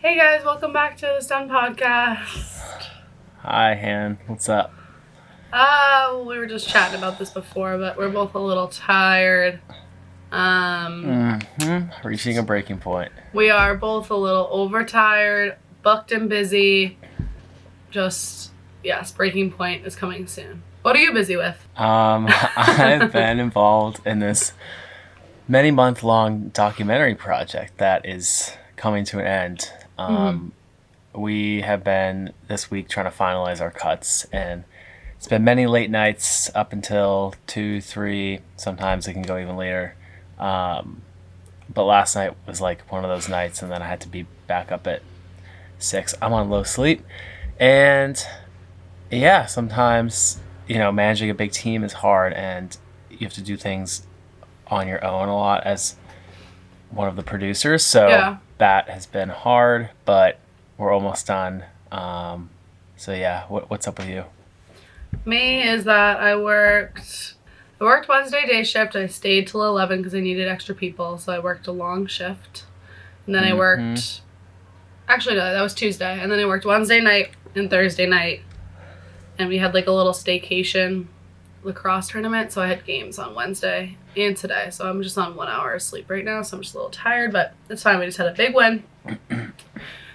Hey guys, welcome back to the Stun Podcast. Hi, Han. What's up? We were just chatting about this before, but we're both a little tired. Reaching a breaking point. We are both a little overtired, booked and busy. Yes, breaking point is coming soon. What are you busy with? I've been involved in this many month-long documentary project that is coming to an end. We have been this week trying to finalize our cuts, and it's been many late nights up until 2, 3. Sometimes it can go even later. But last night was like one of those nights, and then I had to be back up at 6. I'm on low sleep, and yeah, sometimes managing a big team is hard, and you have to do things on your own a lot as one of the producers. So Yeah. that has been hard, but we're almost done. So yeah, what's up with you? Me is that I worked Wednesday day shift. I stayed till 11 because I needed extra people, so I worked a long shift. And then I worked, actually no, that was Tuesday. And then I worked Wednesday night and Thursday night. And we had like a little staycation lacrosse tournament, so I had games on Wednesday and today. So I'm just on 1 hour of sleep right now, so I'm just a little tired, but it's fine. We just had a big win.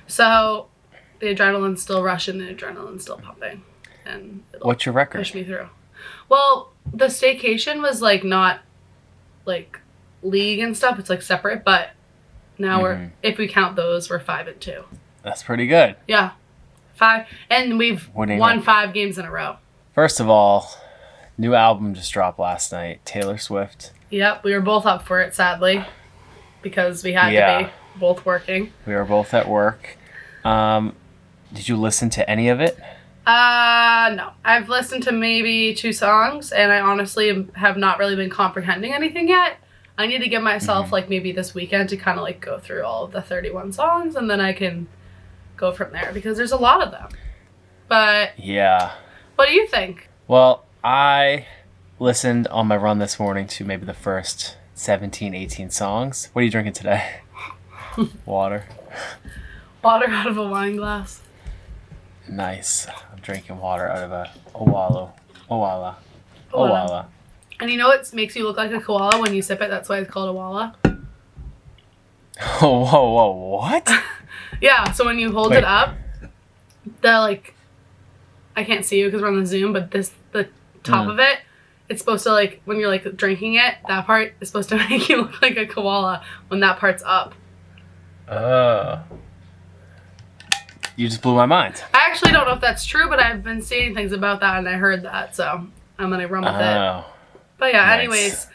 So the adrenaline's still rushing, the adrenaline's still pumping. And What's your record? Push me through. Well, the staycation was like not like league and stuff. It's like separate, but now we're, if we count those, we're 5-2. That's pretty good. Yeah. 5, and we've Winning won record. 5 games in a row. First of all, new album just dropped last night. Taylor Swift. Yep, we were both up for it, sadly, because we had to Yeah. be both working. We were both at work. Did you listen to any of it? No. I've listened to maybe 2 songs, and I honestly have not really been comprehending anything yet. I need to give myself, like, maybe this weekend to kind of, like, go through all of the 31 songs, and then I can go from there, because there's a lot of them. But Yeah. what do you think? Well, I listened on my run this morning to maybe the first 17, 18 songs. What are you drinking today? Water. Water out of a wine glass. Nice. I'm drinking water out of a Owala. And you know what makes you look like a koala when you sip it? That's why it's called a walla. Whoa, what? Yeah, so when you hold Wait. it up, I can't see you because we're on the Zoom, but the top of it, it's supposed to, like, when you're, like, drinking it, that part is supposed to make you look like a koala when that part's up. Oh. You just blew my mind. I actually don't know if that's true, but I've been seeing things about that, and I heard that, so I'm going to run with it. Oh. But yeah, Nice. anyways,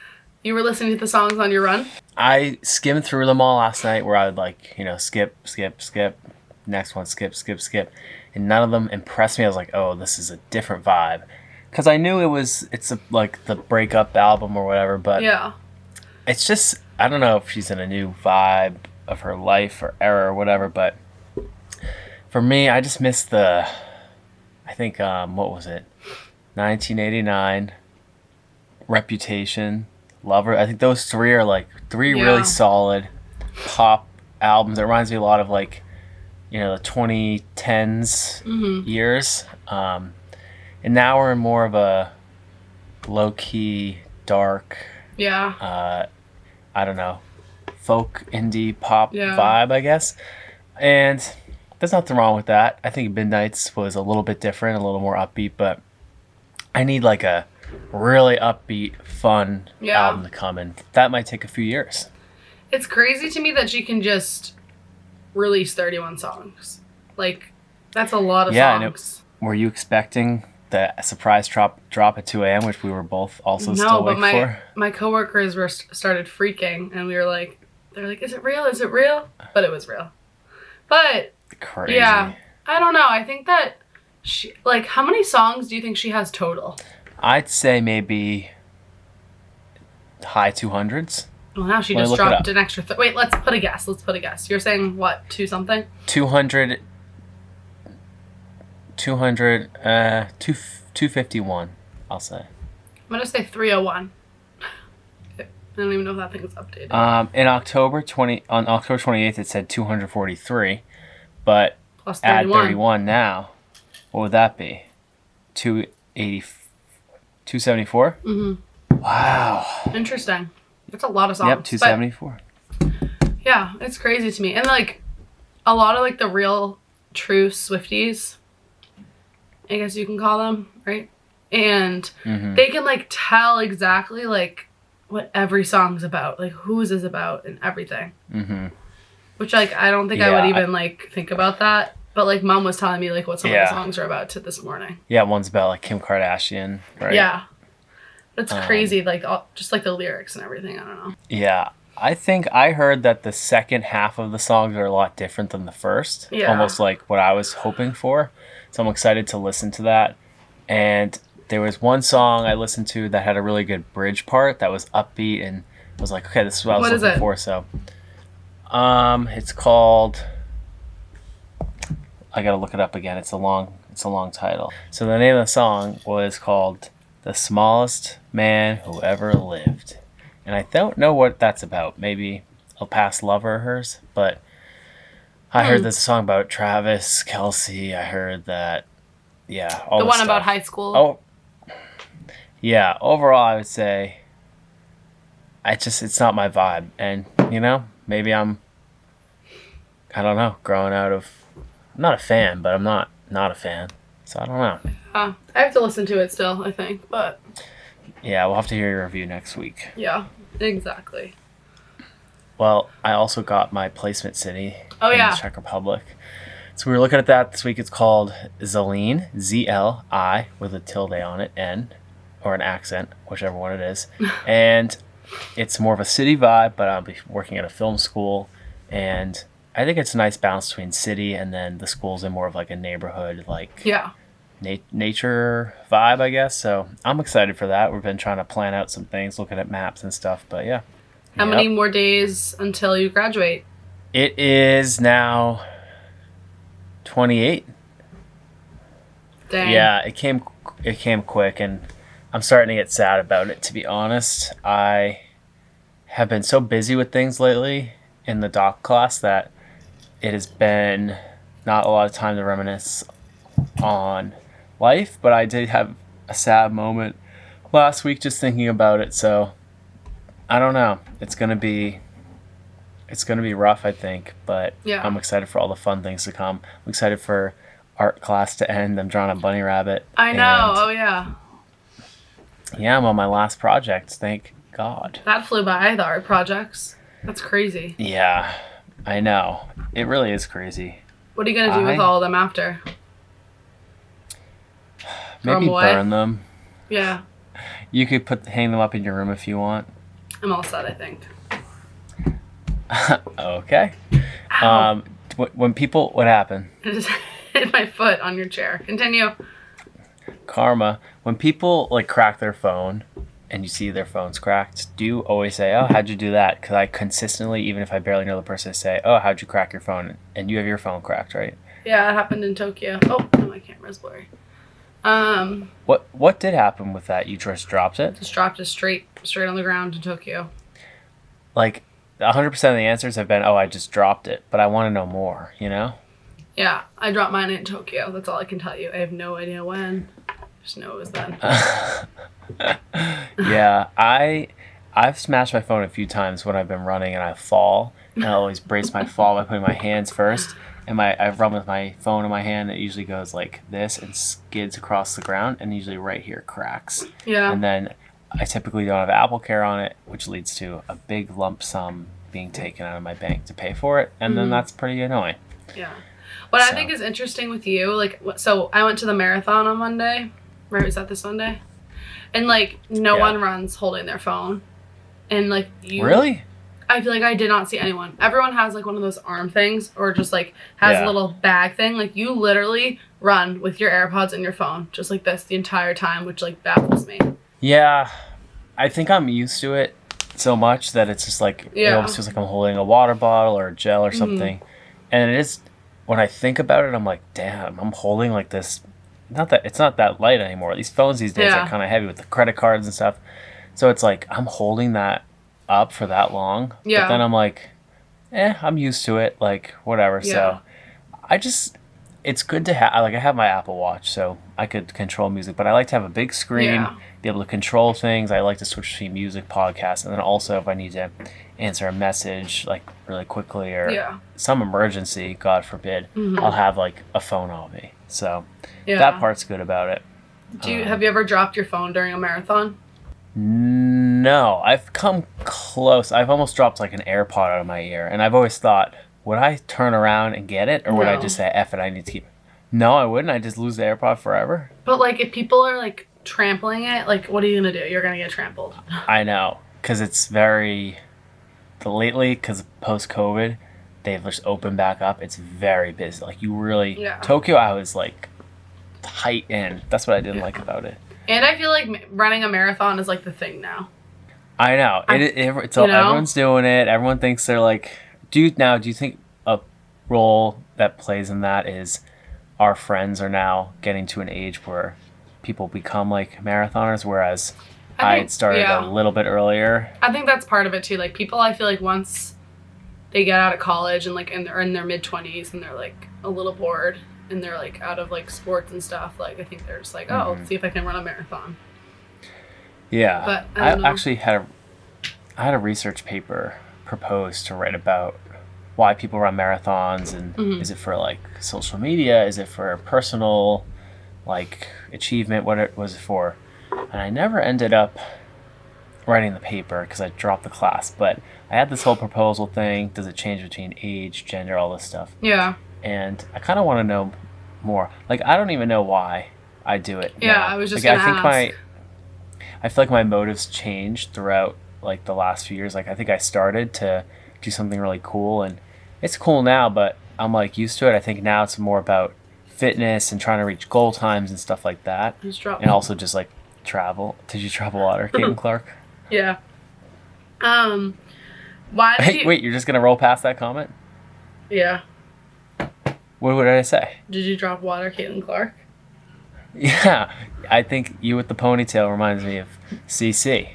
you were listening to the songs on your run? I skimmed through them all last night where I would skip, next one, skip. And none of them impressed me. I was like, oh, this is a different vibe. Because I knew it's like the breakup album or whatever, but Yeah. it's just, I don't know if she's in a new vibe of her life or era or whatever, but for me, I just missed I think, what was it? 1989, Reputation, Lover. I think those 3 are like 3 Yeah. really solid pop albums. It reminds me a lot of like, the 2010s years. And now we're in more of a low-key, dark, Yeah. I don't know, folk, indie, pop Yeah. vibe, I guess. And there's nothing wrong with that. I think Midnight's was a little bit different, a little more upbeat, but I need like a really upbeat, fun Yeah. album to come, and that might take a few years. It's crazy to me that she can just release 31 songs. Like, that's a lot of Yeah, I know. songs. Were you expecting the surprise drop at 2 a.m., which we were both also still but awake for? my coworkers started freaking, and they're like, is it real? Is it real? But it was real. But Crazy. yeah, I don't know. I think that she, like, how many songs do you think she has total? I'd say maybe high 200s. Well, now she Let me just look it dropped up. an extra. Wait, let's put a guess. You're saying what? 2 something? 200, 251, I'll say. I'm gonna say 301. I don't even know if that thing is updated. On October 28th, it said 243, But Plus add 31. 31 now. What would that be? 280, 274? Mm-hmm. Wow. Interesting. That's a lot of songs. Yep, 274. Yeah, it's crazy to me. And like a lot of like the real true Swifties, I guess you can call them, right? And they can like tell exactly like what every song's about, like whose is about and everything. Mm-hmm. Which like I don't think I would even like think about that. But like Mom was telling me like what some of the songs are about to this morning. Yeah, one's about like Kim Kardashian, right? Yeah. It's crazy, like just like the lyrics and everything. I don't know. Yeah. I think I heard that the second half of the songs are a lot different than the first. Yeah. Almost like what I was hoping for. So I'm excited to listen to that. And there was one song I listened to that had a really good bridge part that was upbeat and I was like, okay, this is what I was looking for. So it's called, I gotta look it up again. It's a long title. So the name of the song was called The Smallest Man Who Ever Lived. And I don't know what that's about. Maybe a past lover of hers. But I heard there's a song about Travis Kelce. I heard that, all the one stuff. about high school. Oh, yeah. Overall, I would say it's not my vibe. And, maybe I don't know, growing out of, I'm not a fan, but I'm not a fan. So I don't know. I have to listen to it still, I think. But yeah, we'll have to hear your review next week. Yeah, exactly. Well, I also got my Placement City in the Czech Republic. So we were looking at that this week. It's called Zlín, Z-L-I, with a tilde on it, N, or an accent, whichever one it is. And it's more of a city vibe, but I'll be working at a film school. And I think it's a nice balance between city and then the school's in more of like a neighborhood, like nature vibe, I guess. So I'm excited for that. We've been trying to plan out some things, looking at maps and stuff, but yeah. How many more days until you graduate? It is now 28. Dang. Yeah, it came quick, and I'm starting to get sad about it, to be honest. I have been so busy with things lately in the doc class that it has been not a lot of time to reminisce on life, but I did have a sad moment last week just thinking about it, so I don't know. It's gonna be rough, I think, but I'm excited for all the fun things to come. I'm excited for art class to end. I'm drawing a bunny rabbit. I know. Oh yeah. Yeah, I'm on my last project. Thank God. That flew by, the art projects. That's crazy. Yeah, I know. It really is crazy. What are you gonna do with all of them after? Maybe burn them. Yeah. You could hang them up in your room if you want. I'm all set, I think. Okay. When people, what happened? I just hit my foot on your chair. Continue. Karma. When people like crack their phone and you see their phone's cracked, do you always say, oh, how'd you do that? Because I consistently, even if I barely know the person, say, oh, how'd you crack your phone? And you have your phone cracked, right? Yeah, it happened in Tokyo. Oh, my camera's blurry. What did happen with that? You just dropped it? Just dropped it straight on the ground in Tokyo. Like, 100% of the answers have been, oh, I just dropped it. But I want to know more, Yeah, I dropped mine in Tokyo. That's all I can tell you. I have no idea when. Just know it was then. Yeah, I've smashed my phone a few times when I've been running and I fall. And I always brace my fall by putting my hands first. And I run with my phone in my hand. It usually goes like this and skids across the ground. And usually right here cracks. Yeah. And then I typically don't have Apple Care on it, which leads to a big lump sum being taken out of my bank to pay for it. And then that's pretty annoying. Yeah. What I think is interesting with you, like, so I went to the marathon on Monday. Right, was that this Sunday? And, like, no one runs holding their phone. And, like, you... Really? I feel like I did not see anyone. Everyone has, like, one of those arm things or just, like, has a little bag thing. Like, you literally run with your AirPods and your phone just like this the entire time, which, like, baffles me. Yeah. I think I'm used to it so much that it's just, like, it almost feels like I'm holding a water bottle or a gel or something. And it is... When I think about it, I'm like, damn, I'm holding, like, this... It's not that light anymore. These phones these days are kind of heavy with the credit cards and stuff. So it's like I'm holding that up for that long. Yeah. But then I'm like, I'm used to it. Like, whatever. Yeah. So it's good to have, like, I have my Apple Watch, so I could control music, but I like to have a big screen, Yeah. be able to control things. I like to switch between music, podcasts, and then also if I need to answer a message, like, really quickly or Yeah. some emergency, God forbid, I'll have, like, a phone on me. So Yeah. that part's good about it. Have you ever dropped your phone during a marathon? No, I've come close. I've almost dropped, like, an AirPod out of my ear, and I've always thought, would I turn around and get it, or would I No. just say, F it, I need to keep it? No, I wouldn't. I'd just lose the AirPod forever. But like, if people are like trampling it, like, what are you gonna do? You're gonna get trampled. I know, because it's very, lately, because post-COVID, they've just opened back up. It's very busy. Like, you really, Yeah. Tokyo, I was, like, tight in. That's what I didn't like about it. And I feel like running a marathon is like the thing now. I know. It's all, you know? everyone's doing it. Everyone thinks they're like, do you think a role that plays in that is our friends are now getting to an age where people become like marathoners, whereas I think- had started yeah. a little bit earlier. I think that's part of it too. Like, people, I feel like once they get out of college and like they're in their mid-20s and they're like a little bored and they're like out of like sports and stuff, like I think they're just like, oh, let's see if I can run a marathon. Yeah. But I don't know. actually had a research paper proposed to write about why people run marathons, and is it for like social media, is it for personal like achievement, what it was for. And I never ended up writing the paper because I dropped the class, but I had this whole proposal thing, does it change between age, gender, all this stuff, Yeah. and I kind of want to know more. Like, I don't even know why I do it Yeah, now. I was just like, gonna ask. I feel like my motives changed throughout like the last few years. Like, I think I started to do something really cool, and it's cool now, but I'm like used to it. I think now it's more about fitness and trying to reach goal times and stuff like that, Just drop. and also just like travel. Did you travel a lot, Caitlin Clark? Yeah. Why did Hey, you? wait, you're just gonna roll past that comment? Yeah. What did I say? Did you drop water, Caitlin Clark? Yeah, I think you with the ponytail reminds me of CC.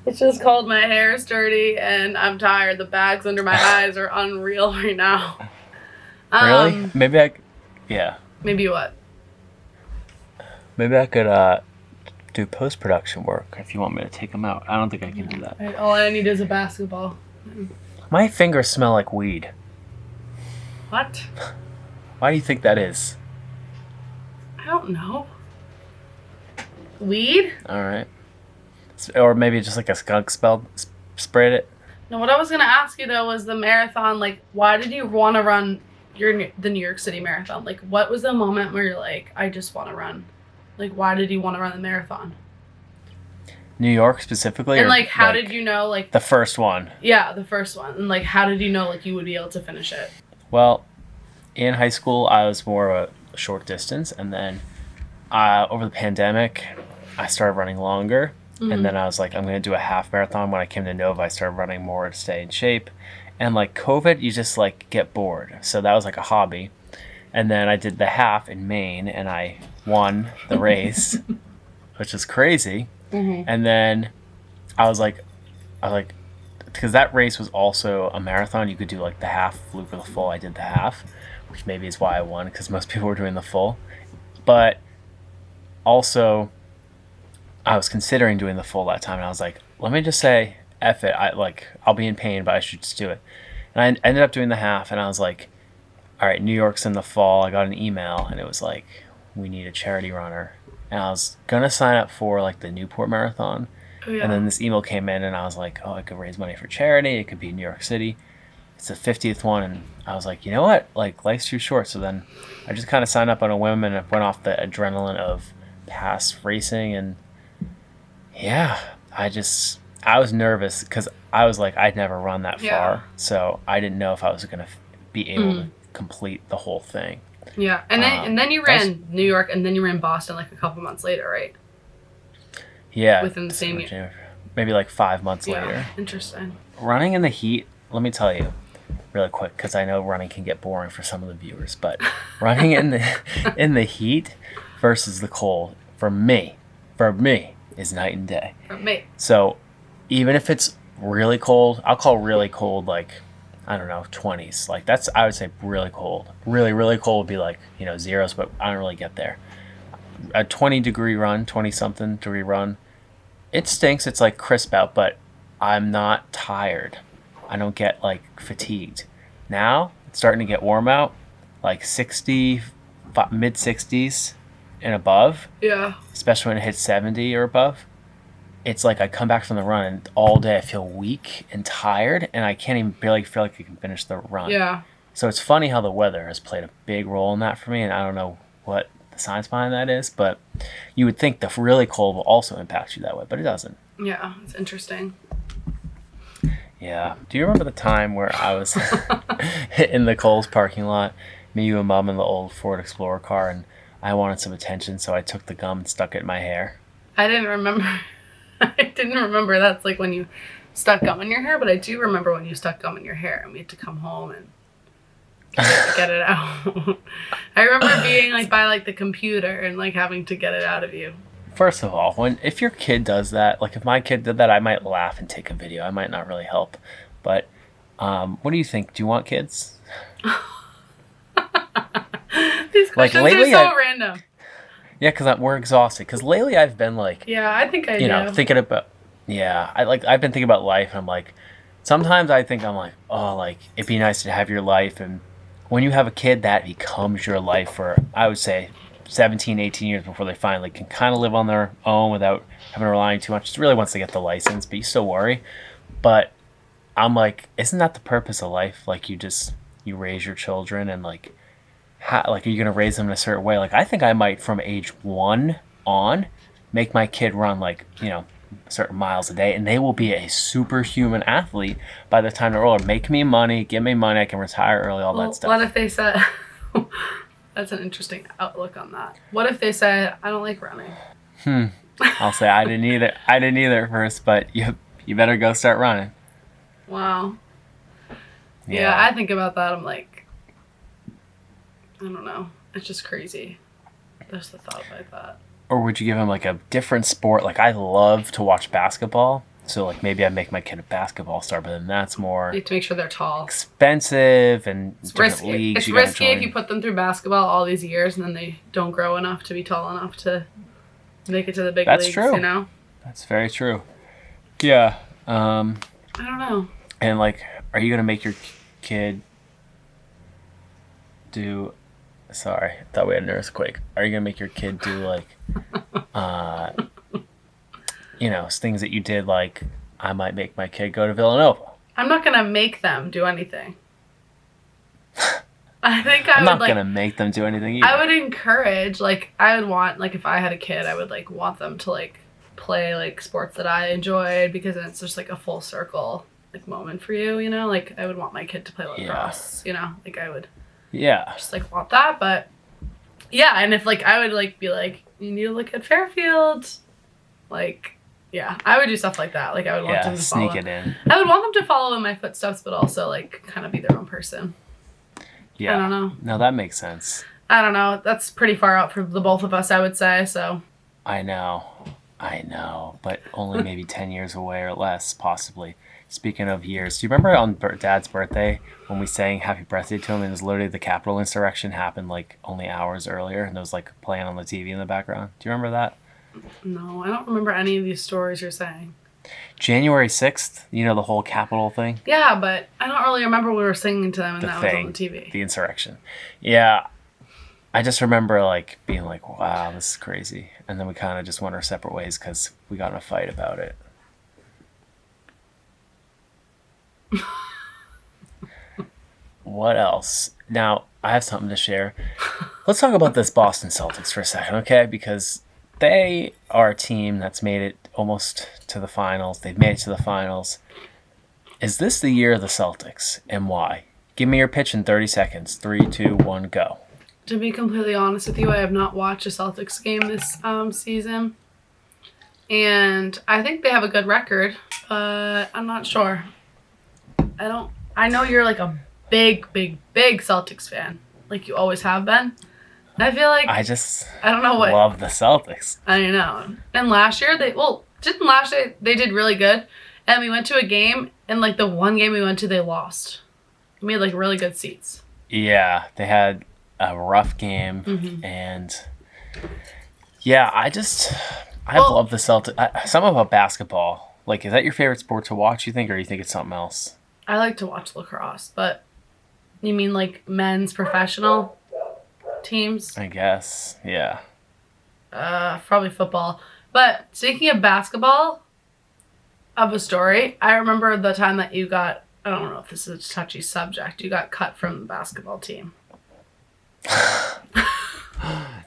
It's just called my hair is dirty and I'm tired. The bags under my eyes are unreal right now. Really? Yeah. Maybe what? Maybe I could do post-production work if you want me to take them out. I don't think I can do that. Right, all I need is a basketball. My fingers smell like weed. What? Why do you think that is? I don't know. Weed? All right. Or maybe just like a skunk sprayed it. No, what I was gonna ask you though was the marathon. Like, why did you want to run the New York City Marathon? Like, what was the moment where you're like, I just want to run? Like, why did you want to run the marathon? New York specifically? And or, like, how did you know? Like, the first one? yeah, the first one. And like, how did you know like you would be able to finish it? Well, in high school, I was more of a short distance, and then over the pandemic, I started running longer. And then I was like, I'm going to do a half marathon. When I came to Nova, I started running more to stay in shape. And like COVID, you just like get bored. So that was like a hobby. And then I did the half in Maine, and I won the race, which is crazy. And then I was like, because that race was also a marathon. You could do like the half loop or the full. I did the half, which maybe is why I won, because most people were doing the full. But also, I was considering doing the full that time, and I was like, let me just say, F it. I'll be in pain, but I should just do it. And I ended up doing the half, and I was like, all right, New York's in the fall. I got an email, and it was like, we need a charity runner. And I was going to sign up for like the Newport Marathon. Oh, yeah. And then this email came in, and I was like, oh, I could raise money for charity. It could be New York City. It's the 50th one. And I was like, you know what? Like, life's too short. So then I just kind of signed up on a whim, and it went off the adrenaline of past racing. And yeah, I was nervous because I was like, I'd never run that far. So I didn't know if I was going to be able to complete the whole thing. Yeah, and then you ran New York, and then you ran Boston like a couple months later, right? Yeah. Within the same year. Maybe like 5 months Yeah, later. interesting. Running in the heat, let me tell you really quick, because I know running can get boring for some of the viewers, but running in the heat versus the cold, for me, is night and day. For me. So even if it's really cold, I'll call really cold like I don't know, 20s. Like that's, I would say, really cold. Really, really cold would be like, zeros, but I don't really get there. A 20-degree run, 20-something degree run, it stinks. It's like crisp out, but I'm not tired. I don't get like fatigued. Now it's starting to get warm out, like 60, mid 60s and above, Yeah. especially when it hits 70 or above. It's like I come back from the run and all day I feel weak and tired, and I can't even barely feel like I can finish the run. Yeah. So it's funny how the weather has played a big role in that for me, and I don't know what the science behind that is, but you would think the really cold will also impact you that way, but it doesn't. Yeah, it's interesting. Yeah. Do you remember the time where I was in the Kohl's parking lot, me, you, and Mom in the old Ford Explorer car, and I wanted some attention, so I took the gum and stuck it in my hair? I didn't remember. I didn't remember that's like when you stuck gum in your hair, but I do remember when you stuck gum in your hair and we had to come home and get it out. I remember being like by like the computer and like having to get it out of you. First of all, if your kid does that, like if my kid did that, I might laugh and take a video. I might not really help. But what do you think? Do you want kids? These questions lately are so random. Yeah, because we're exhausted. Because lately I've been like, yeah, I think I do. Thinking about, I've been thinking about life, and I'm like, sometimes I think I'm like, oh, like it'd be nice to have your life, and when you have a kid, that becomes your life for, I would say, 17, 18 years before they finally can kind of live on their own without having to rely on too much. Just really wants to get the license, but you still worry. But I'm like, isn't that the purpose of life? Like you raise your children, and like, are you going to raise them in a certain way? Like I think I might, from age 1 on, make my kid run like, certain miles a day, and they will be a superhuman athlete by the time they're older. Make me money, give me money, I can retire early, all that stuff. What if they said, that's an interesting outlook on that. What if they said, I don't like running? I'll say I didn't either at first, but you better go start running. Wow. Yeah, I think about that. I'm like, I don't know. It's just crazy. Just the thought like that. Or would you give him like a different sport? Like I love to watch basketball, so like maybe I make my kid a basketball star, but then that's more you have to make sure they're tall, expensive, and it's different risky. leagues. It's risky if you put them through basketball all these years and then they don't grow enough to be tall enough to make it to the big leagues. That's true. That's very true. Yeah. I don't know. And like, are you gonna make your kid do? Sorry, I thought we had an earthquake. Are you gonna make your kid do like, things that you did? Like, I might make my kid go to Villanova. I'm not gonna make them do anything. I think I'm not gonna make them do anything either. I would encourage, like, I would want, like, if I had a kid, I would like want them to like play like sports that I enjoyed, because then it's just like a full circle like moment for you. Like I would want my kid to play lacrosse. Like I would. Yeah. Just like want that, but yeah, and if like I would like be like, you need to look at Fairfield, like yeah, I would do stuff like that. Like I would want them to sneak it in. I would want them to follow in my footsteps, but also like kind of be their own person. Yeah. I don't know. No, that makes sense. I don't know. That's pretty far out for the both of us, I would say. So. I know, but only maybe 10 years away or less, possibly. Speaking of years, do you remember on Dad's birthday when we sang happy birthday to him, and it was literally the Capitol insurrection happened like only hours earlier, and it was like playing on the TV in the background? Do you remember that? No, I don't remember any of these stories you're saying. January 6th, the whole Capitol thing? Yeah, but I don't really remember we were singing to them and that was on the TV. The insurrection. Yeah. I just remember like being like, wow, this is crazy. And then we kind of just went our separate ways because we got in a fight about it. What else? Now, I have something to share. Let's talk about this Boston Celtics for a second, okay? Because they are a team that's made it almost to the finals. They've made it to the finals. Is this the year of the Celtics, and why? Give me your pitch in 30 seconds. 3, 2, 1, go. To be completely honest with you, I have not watched a Celtics game this season. And I think they have a good record, but I'm not sure. I know you're like a big Celtics fan. Like you always have been. I feel like I don't know what. Love the Celtics. I know. And last year they did really good. And we went to a game, and like the one game we went to, they lost. You made like really good seats. Yeah, they had a rough game, and yeah, I Well, love the Celtics. Something about basketball. Like, is that your favorite sport to watch? You think, or you think it's something else? I like to watch lacrosse, but you mean like men's professional teams? I guess. Yeah. Probably football. But speaking of basketball, of a story, I remember the time that you got. I don't know if this is a touchy subject. You got cut from the basketball team.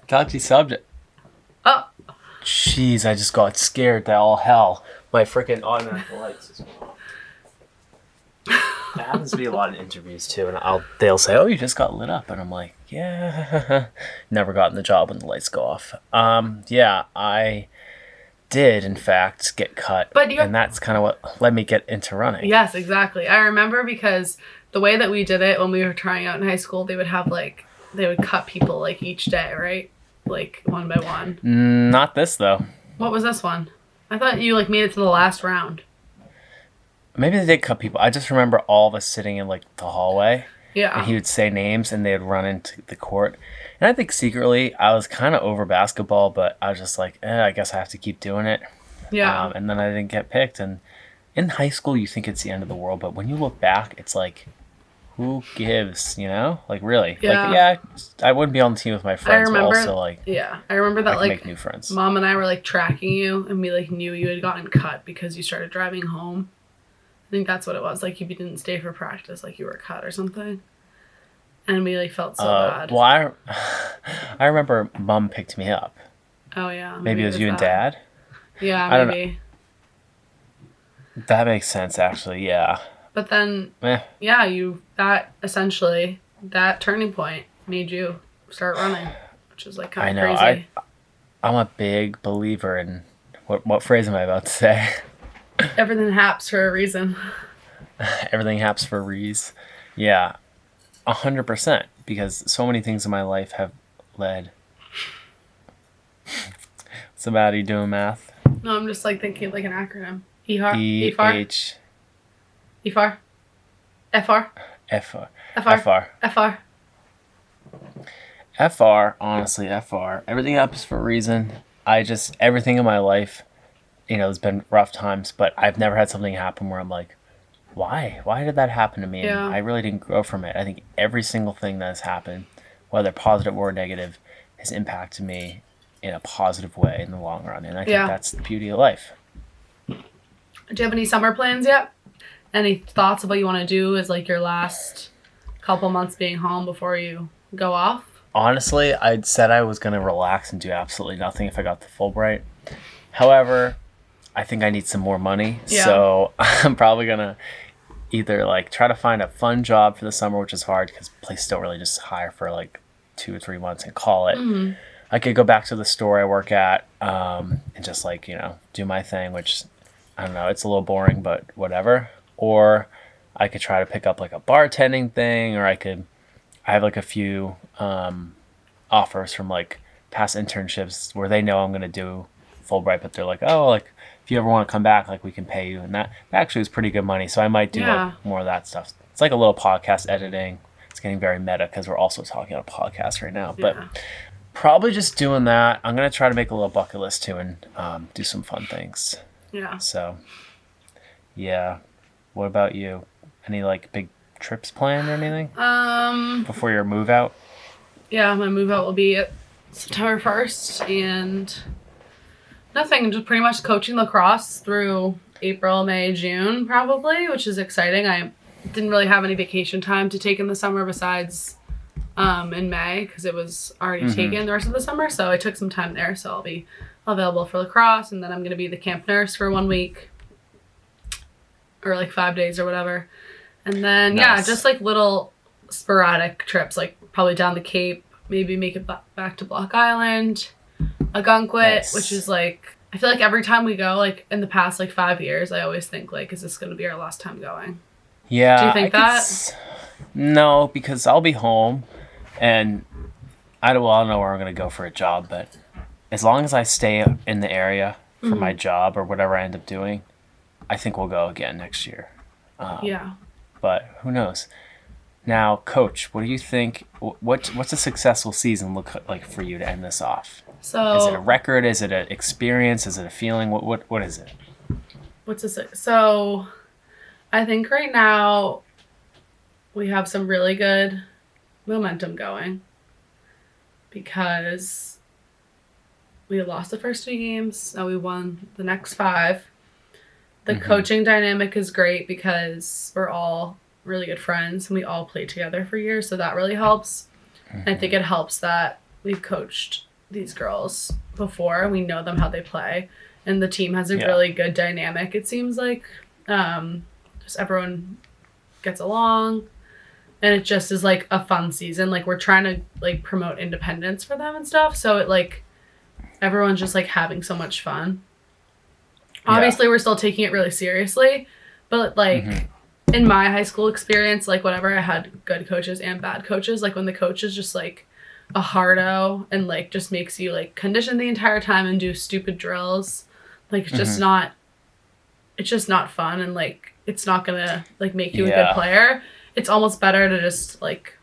Touchy subject. Oh, Jeez, I just got scared to all hell. My freaking automatic lights as well. There happens to be a lot of interviews too, and they'll say, "Oh, you just got lit up," and I'm like, "Yeah." Never gotten the job when the lights go off. Yeah, I did in fact get cut, But and that's kind of what led me get into running. yes, exactly. I remember because the way that we did it when we were trying out in high school, they would cut people like each day, right? Like one by one. Not this though. What was this one? I thought you like made it to the last round. Maybe they did cut people. I just remember all of us sitting in like the hallway. Yeah. And he would say names and they'd run into the court. And I think secretly I was kind of over basketball, but I was just like, I guess I have to keep doing it. Yeah. And then I didn't get picked. And in high school, you think it's the end of the world. But when you look back, it's like, who gives, you know? Like, really? Yeah. Like, yeah, I wouldn't be on the team with my friends, but also, like, yeah, I remember that, I can like, make new friends. Mom and I were, like, tracking you, and we, like, knew you had gotten cut because you started driving home. I think that's what it was. Like, if you didn't stay for practice, like, you were cut or something. And we, like, felt so bad. Well, I remember Mom picked me up. Oh, yeah. Maybe it was you and Dad? Yeah, I don't maybe. That makes sense, actually, yeah. But then, yeah, that turning point made you start running, which is, like, kind of crazy. I'm a big believer in, what phrase am I about to say? Everything happens for a reason. Everything happens for a reason. Yeah, 100%, because so many things in my life have led. What's the matter? You doing math? No, I'm just, like, thinking like an acronym. EFR? E-H... EFR? FR? FR. FR? FR. FR, honestly, FR. Everything happens for a reason. Everything in my life, there's been rough times, but I've never had something happen where I'm like, why? Why did that happen to me? Yeah. And I really didn't grow from it. I think every single thing that has happened, whether positive or negative, has impacted me in a positive way in the long run. And I think that's the beauty of life. Do you have any summer plans yet? Any thoughts of what you want to do as like your last couple months being home before you go off? Honestly, I'd said I was going to relax and do absolutely nothing if I got the Fulbright. However, I think I need some more money. Yeah. So I'm probably going to either like try to find a fun job for the summer, which is hard because places don't really just hire for like 2 or 3 months and call it. Mm-hmm. I could go back to the store I work at and just like, do my thing, which I don't know, it's a little boring, but whatever. Or I could try to pick up like a bartending thing, or I have like a few offers from like past internships where they know I'm going to do Fulbright, but they're like, oh, like if you ever want to come back, like we can pay you. And that actually is pretty good money. So I might do like more of that stuff. It's like a little podcast editing. It's getting very meta because we're also talking on a podcast right now, but probably just doing that. I'm going to try to make a little bucket list too and do some fun things. Yeah. So yeah. What about you? Any like big trips planned or anything? Before your move out? Yeah, my move out will be at September 1st and nothing, just pretty much coaching lacrosse through April, May, June probably, which is exciting. I didn't really have any vacation time to take in the summer besides in May because it was already taken the rest of the summer. So I took some time there. So I'll be available for lacrosse, and then I'm going to be the camp nurse for 1 week or like 5 days or whatever. And then, just like little sporadic trips, like probably down the Cape, maybe make it back to Block Island, Ogunquit, which is like, I feel like every time we go, like in the past like 5 years, I always think like, is this going to be our last time going? Yeah. Do you think that? No, because I'll be home and I don't know where I'm going to go for a job, but as long as I stay in the area for my job or whatever I end up doing, I think we'll go again next year. But who knows? Now, Coach, what do you think? What's a successful season look like for you to end this off? So Is it a record? Is it an experience? Is it a feeling? What is it? what's this? So I think right now we have some really good momentum going because we lost the first 2 games. Now we won the next 5. The coaching dynamic is great because we're all really good friends and we all played together for years, so that really helps. I think it helps that we've coached these girls before. We know them how they play, and the team has a really good dynamic. It seems like just everyone gets along, and it just is like a fun season. Like we're trying to like promote independence for them and stuff, so it like everyone's just like having so much fun. Obviously, we're still taking it really seriously, but like in my high school experience, like whatever, I had good coaches and bad coaches. Like when the coach is just like a hardo and like just makes you like condition the entire time and do stupid drills, like it's just not fun, and like it's not gonna like make you a good player. It's almost better to just like,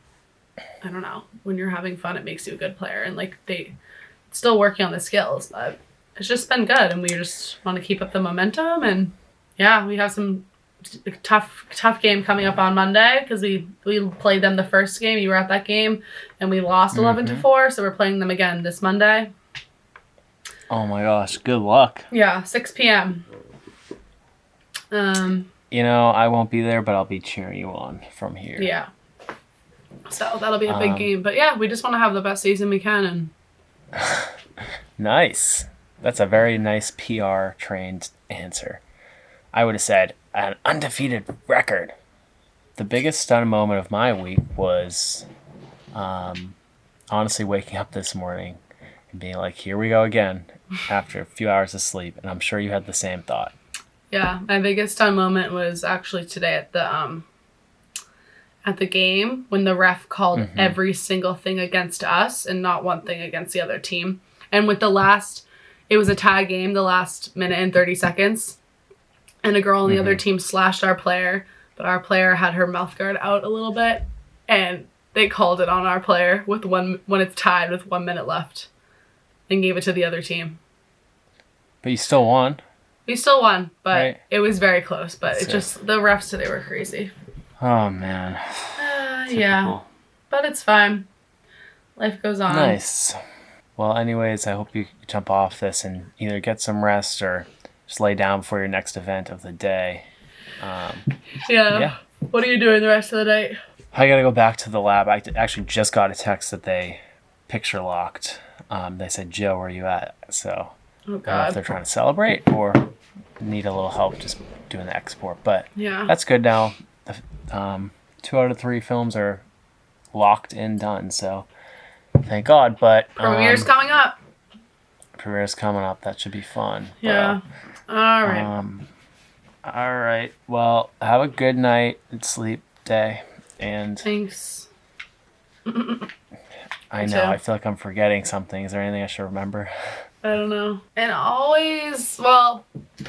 I don't know, when you're having fun, it makes you a good player, and like they still working on the skills, but it's just been good, and we just want to keep up the momentum. And yeah, we have some tough game coming up on Monday because we played them the first game. You were at that game, and we lost 11-4. So we're playing them again this Monday. Oh my gosh! Good luck. Yeah, 6 p.m. You know, I won't be there, but I'll be cheering you on from here. Yeah. So that'll be a big game. But yeah, we just want to have the best season we can. And Nice. That's a very nice PR trained answer. I would have said an undefeated record. The biggest stun moment of my week was honestly waking up this morning and being like, here we go again after a few hours of sleep. And I'm sure you had the same thought. yeah, my biggest stun moment was actually today at the game when the ref called every single thing against us and not one thing against the other team. And with it was a tie game, the last minute and 30 seconds. And a girl on the other team slashed our player, but our player had her mouth guard out a little bit, and they called it on our player when it's tied with 1 minute left, and gave it to the other team. But you still won. We still won, but Right. it was very close. But Sick. the refs today were crazy. Oh, man. Yeah, Typical. but it's fine. Life goes on. Nice. Well, anyways, I hope you jump off this and either get some rest or just lay down before your next event of the day. Yeah. What are you doing the rest of the night? I gotta go back to the lab. I actually just got a text that they picture locked. They said, Joe, where are you at? So Oh, I don't know if God. they're trying to celebrate or need a little help just doing the export. But Yeah. that's good now. 2 out of 3 films are locked and done. So thank God. But Premiere's coming up. Premiere's coming up. That should be fun. Yeah. All right. All right. Well, have a good night and sleep day. And Thanks. I You know, too. I feel like I'm forgetting something. Is there anything I should remember? I don't know. And always, well,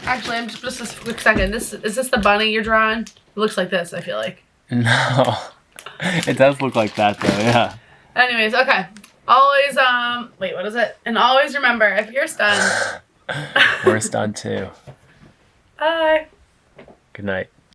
actually, I'm just a quick second. Is this the bunny you're drawing? It looks like this, I feel like. No. It does look like that though, yeah. Anyways, okay. Always, wait, what is it? And always remember, if you're stunned, We're done too. bye. Good night.